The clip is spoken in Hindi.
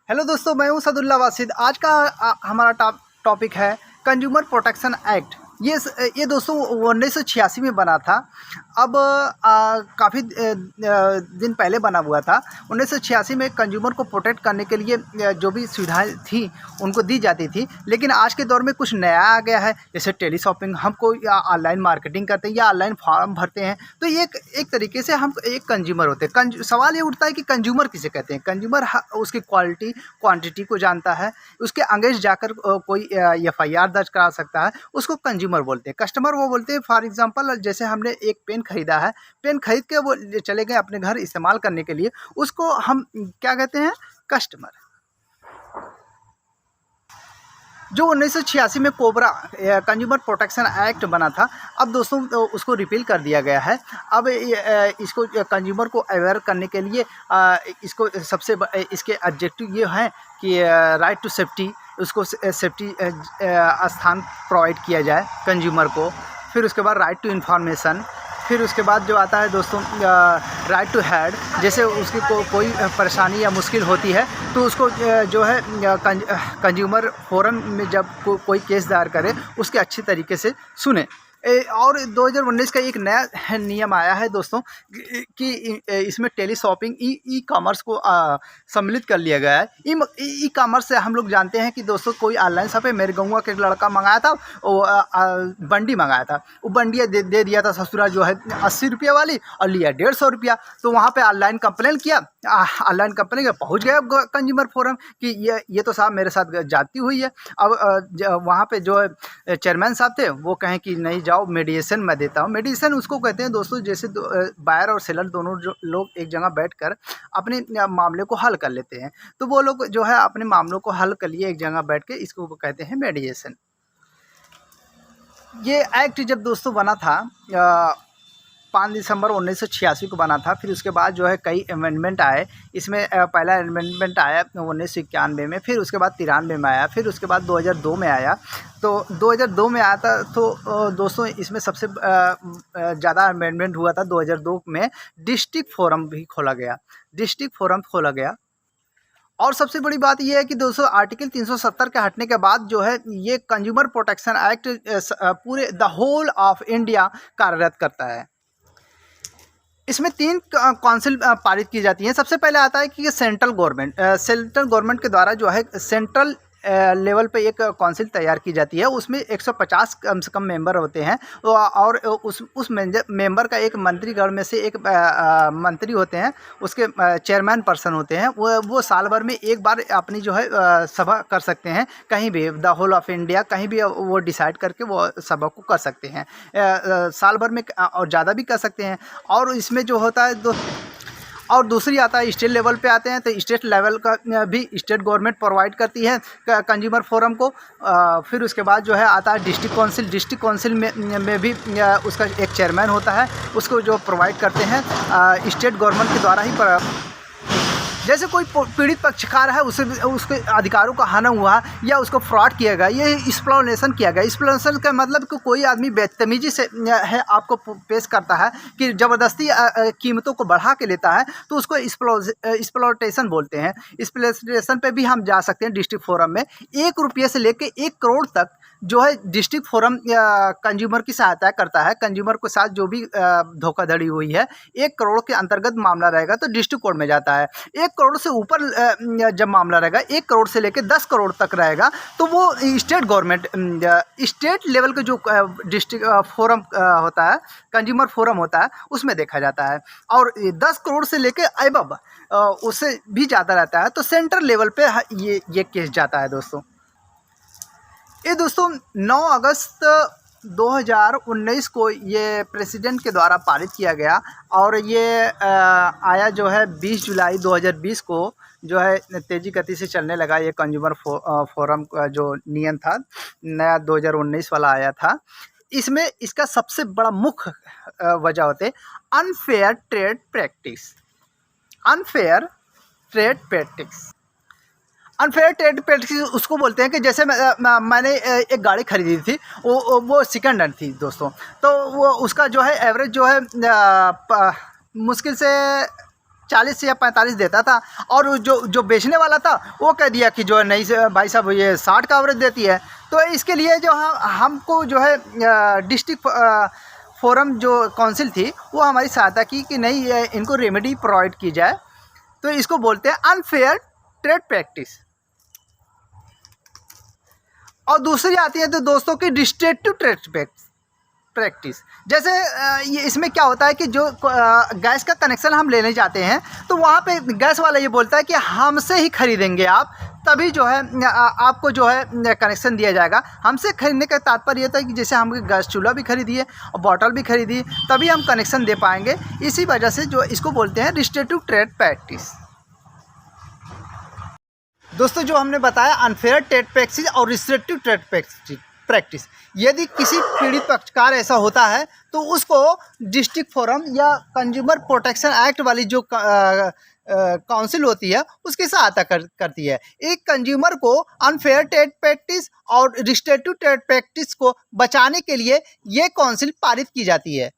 हेलो दोस्तों, मैं हूं सदुल्ला वासिद। आज का हमारा टॉपिक है कंज्यूमर प्रोटेक्शन एक्ट। ये दोस्तों 1986 में बना था। अब काफ़ी दिन पहले बना हुआ था। 1986 में कंज्यूमर को प्रोटेक्ट करने के लिए जो भी सुविधाएं थी उनको दी जाती थी, लेकिन आज के दौर में कुछ नया आ गया है। जैसे टेली शॉपिंग, हमको या ऑनलाइन मार्केटिंग करते हैं या ऑनलाइन फॉर्म भरते हैं, तो ये एक तरीके से हम एक कंज्यूमर होते हैं। सवाल ये उठता है कि कंज्यूमर किसे कहते हैं। कंज्यूमर उसकी क्वालिटी क्वांटिटी को जानता है, उसके अगेंस्ट जाकर कोई FIR दर्ज करा सकता है, उसको कंज्यूमर बोलते हैं। कस्टमर वो बोलते हैं, फॉर एग्जांपल जैसे हमने एक पेन खरीदा है, पेन खरीद के वो चले गए अपने घर इस्तेमाल करने के लिए, उसको हम क्या कहते हैं? कस्टमर। जो 1986 में कोबरा कंज्यूमर प्रोटेक्शन एक्ट बना था, अब दोस्तों उसको रिपील कर दिया गया है। अब इसको कंज्यूमर को अवेयर करने के लिए इसको इसके ऑब्जेक्टिव ये हैं कि राइट टू सेफ्टी, उसको सेफ्टी स्थान प्रोवाइड किया जाए कंज्यूमर को। फिर उसके बाद राइट टू इंफॉर्मेशन। फिर उसके बाद जो आता है दोस्तों राइट टू हेड, जैसे उसकी कोई परेशानी या मुश्किल होती है तो उसको जो है कंज्यूमर फोरम में जब कोई केस दायर करे उसके अच्छी तरीके से सुने। और 2019 का एक नया नियम आया है दोस्तों कि इसमें टेली शॉपिंग ई कॉमर्स को सम्मिलित कर लिया गया है। ई कॉमर्स से हम लोग जानते हैं कि दोस्तों कोई ऑनलाइन शॉप है, मेरे गौवा के लड़का मंगाया था, वो बंडी मंगाया था, वो बंडी दे दिया था ससुरा जो है 80 रुपये वाली, और लिया 150 रुपया। तो वहाँ पे ऑनलाइन कंप्लेन किया, ऑनलाइन कंप्लेन किया, पहुँच गया कंज्यूमर फोरम कि ये तो साहब मेरे साथ जाती हुई है। अब वहाँ पे जो है चेयरमैन साहब थे, वो कहें कि नहीं जाओ, मेडिएशन मैं देता हूँ। मेडिएशन उसको कहते हैं दोस्तों, जैसे बायर और सेलर दोनों जो लोग एक जगह बैठकर अपने मामले को हल कर लेते हैं, तो वो लोग जो है अपने मामलों को हल कर लिए एक जगह बैठ के, इसको कहते हैं मेडिएशन। ये एक्ट जब दोस्तों बना था 5 दिसंबर 1986 को बना था। फिर उसके बाद जो है कई अमेंडमेंट आए। इसमें पहला अमेंडमेंट आया 1991 में, फिर उसके बाद 93 में आया, फिर उसके बाद 2002 में आया। तो 2002 में आया था तो दोस्तों इसमें सबसे ज़्यादा अमेंडमेंट हुआ था 2002 में। डिस्ट्रिक्ट फोरम भी खोला गया, डिस्ट्रिक्ट फोरम खोला गया। और सबसे बड़ी बात यह है कि दोस्तों आर्टिकल 370 के हटने के बाद जो है ये कंज्यूमर प्रोटेक्शन एक्ट पूरे द होल ऑफ इंडिया कार्यरत करता है। इसमें 3 काउंसिल पारित की जाती हैं। सबसे पहले आता है कि सेंट्रल गवर्नमेंट के द्वारा जो है सेंट्रल लेवल पे एक काउंसिल तैयार की जाती है। उसमें 150 कम से कम मेंबर होते हैं, और उस मेंबर का एक मंत्रीगण में से एक मंत्री होते हैं, उसके चेयरमैन पर्सन होते हैं। वो साल भर में एक बार अपनी जो है सभा कर सकते हैं, कहीं भी द होल ऑफ इंडिया, कहीं भी वो डिसाइड करके वो सभा को कर सकते हैं। साल भर में और ज़्यादा भी कर सकते हैं। और इसमें जो होता है और दूसरी आता है स्टेट लेवल पे आते हैं, तो स्टेट लेवल का भी स्टेट गवर्नमेंट प्रोवाइड करती है कंज्यूमर फोरम को। फिर उसके बाद जो है आता है डिस्ट्रिक्ट काउंसिल में भी उसका एक चेयरमैन होता है, उसको जो प्रोवाइड करते हैं स्टेट गवर्नमेंट के द्वारा ही। जैसे कोई पीड़ित पक्षकार है, उसके अधिकारों का हनन हुआ या उसको फ्रॉड किया गया, ये एक्सप्लेनेशन किया गया। एक्सप्लेनेशन का मतलब कि कोई आदमी बदतमीजी से है आपको पेश करता है कि ज़बरदस्ती कीमतों को बढ़ा के लेता है, तो उसको एक्सप्लॉयटेशन बोलते हैं। एक्सप्लॉयटेशन पे भी हम जा सकते हैं डिस्ट्रिक्ट फोरम में। 1 रुपये से लेकर 1 करोड़ तक जो है डिस्ट्रिक्ट फोरम कंज्यूमर की सहायता करता है। कंज्यूमर के साथ जो भी धोखाधड़ी हुई है, 1 करोड़ के अंतर्गत मामला रहेगा तो डिस्ट्रिक्ट कोर्ट में जाता है। 1 करोड़ से ऊपर जब मामला रहेगा, 1 करोड़ से लेकर 10 करोड़ तक रहेगा, तो वो स्टेट गवर्नमेंट स्टेट लेवल का जो डिस्ट्रिक्ट फोरम होता है, कंज्यूमर फोरम होता है, उसमें देखा जाता है। और 10 करोड़ से लेकर अबव उससे भी ज़्यादा रहता है, तो सेंट्रल लेवल पे ये केस जाता है दोस्तों। ये दोस्तों 9 अगस्त 2019 को ये प्रेसिडेंट के द्वारा पारित किया गया, और ये आया जो है 20 जुलाई 2020 को जो है तेज़ी गति से चलने लगा। ये कंज्यूमर फोरम का जो नियम था नया 2019 वाला आया था। इसमें इसका सबसे बड़ा मुख्य वजह होते unfair trade practice. Unfair trade practice उसको बोलते हैं कि जैसे मैंने एक गाड़ी खरीदी थी, वो सेकंड हैंड थी दोस्तों, तो वो उसका जो है एवरेज जो है मुश्किल से 40 या 45 देता था, और जो बेचने वाला था वो कह दिया कि जो है नहीं से भाई साहब ये 60 का एवरेज देती है। तो इसके लिए जो हमको जो है डिस्ट्रिक्ट फोरम जो काउंसिल थी वो हमारी सहायता की कि नहीं इनको रेमेडी प्रोवाइड की जाए। तो इसको बोलते हैं अनफेयर ट्रेड प्रैक्टिस। और दूसरी आती है तो दोस्तों की डिस्ट्रक्टिव ट्रेड प्रैक्टिस। जैसे ये इसमें क्या होता है कि जो गैस का कनेक्शन हम लेने जाते हैं तो वहाँ पे गैस वाला ये बोलता है कि हमसे ही खरीदेंगे आप, तभी जो है आपको जो है कनेक्शन दिया जाएगा। हमसे खरीदने का तात्पर्य ये था कि जैसे हम गैस चूल्हा भी खरीदिए और बॉटल भी खरीदिए तभी हम कनेक्शन दे पाएंगे। इसी वजह से जो इसको बोलते हैं डिस्ट्रक्टिव ट्रेड प्रैक्टिस। दोस्तों जो हमने बताया अनफेयर ट्रेड प्रैक्टिस और रिस्ट्रिक्टिव ट्रेड प्रैक्टिस, यदि किसी पीड़ित पक्षकार ऐसा होता है तो उसको डिस्ट्रिक्ट फोरम या कंज्यूमर प्रोटेक्शन एक्ट वाली जो काउंसिल होती है उसकी सहायता करती है। एक कंज्यूमर को अनफेयर ट्रेड प्रैक्टिस और रिस्ट्रिक्टिव ट्रेड प्रैक्टिस को बचाने के लिए ये काउंसिल पारित की जाती है।